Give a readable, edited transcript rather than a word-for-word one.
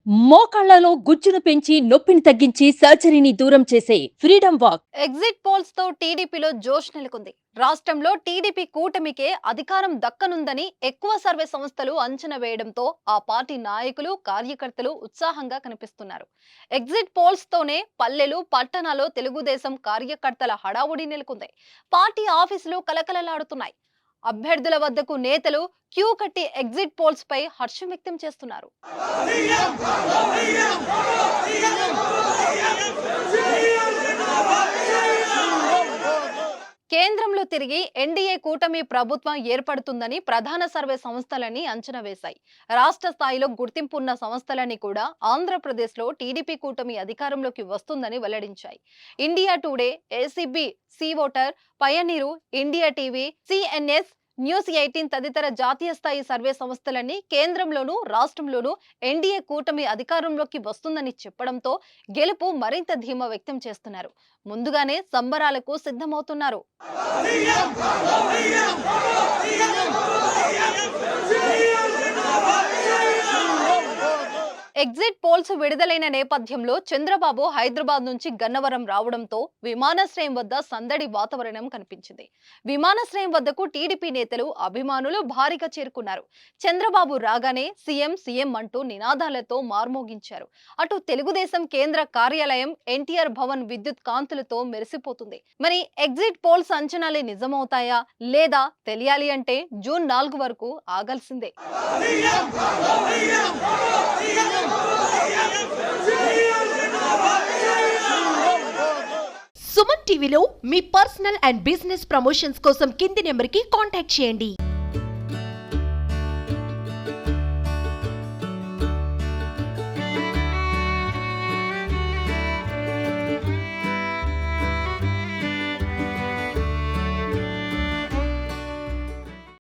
మోకాళ్లలో గుజ్జును పెంచి నొప్పిని తగ్గించి సర్జరీని దూరం చేసే ఫ్రీడమ్ వాక్. ఎగ్జిట్ పోల్స్ తో టీడీపీలో జోష్ నెలకొంది. రాష్ట్రంలో టీడీపీ కూటమికే అధికారం దక్కనుందని ఎక్కువ సర్వే సంస్థలు అంచనా వేయడంతో ఆ పార్టీ నాయకులు, కార్యకర్తలు ఉత్సాహంగా కనిపిస్తున్నారు. ఎగ్జిట్ పోల్స్ తోనే పల్లెలు, పట్టణాల్లో తెలుగుదేశం కార్యకర్తల హడావుడి నెలకొంది. పార్టీ ఆఫీసులు కలకలలాడుతున్నాయి. అభ్యర్థుల వద్దకు నేతలు క్యూ కట్టి ఎగ్జిట్ పోల్స్ పై హర్షం వ్యక్తం చేస్తున్నారు. కేంద్రంలో తిరిగి ఎన్డీఏ కూటమి ప్రభుత్వం ఏర్పడుతుందని ప్రధాన సర్వే సంస్థలని అంచనా వేశాయి. రాష్ట్ర స్థాయిలో గుర్తింపు ఉన్న సంస్థలని కూడా ఆంధ్రప్రదేశ్లో టీడీపీ కూటమి అధికారంలోకి వస్తుందని వెల్లడించాయి. India Today, ACB, C Voter, Pioneer, India TV, CNS, news 18 తదితర జాతీయ స్థాయి సర్వే సంస్థలన్నీ కేంద్రంలోనూ రాష్ట్రంలోనూ ఎన్డీఏ కూటమి అధికారంలోకి వస్తుందని చెప్పడంతో గెలుపు మరింత ధీమా వ్యక్తం చేస్తున్నారు. ముందుగానే సంబరాలకు సిద్ధమవుతున్నారు. ఎగ్జిట్ పోల్స్ విడుదలైన నేపథ్యంలో చంద్రబాబు హైదరాబాద్ నుంచి గన్నవరం రావడంతో విమానాశ్రయం వద్ద సందడి వాతావరణం కనిపించింది. విమానాశ్రయం వద్దకు టీడీపీ నేతలు, అభిమానులు భారీగా చేరుకున్నారు. చంద్రబాబు రాగానే సీఎం సీఎం అంటూ నినాదాలతో మార్మోగించారు. అటు తెలుగుదేశం కేంద్ర కార్యాలయం ఎన్టీఆర్ భవన్ విద్యుత్ కాంతులతో మెరిసిపోతుంది. మరి ఎగ్జిట్ పోల్స్ అంచనాలే నిజమవుతాయా లేదా తెలియాలి అంటే జూన్ 4 వరకు ఆగాల్సిందే. సుమన్ టీవీలో మీ పర్సనల్ అండ్ బిజినెస్ ప్రమోషన్స్ కోసం కింది నెంబర్కి కాంటాక్ట్ చేయండి.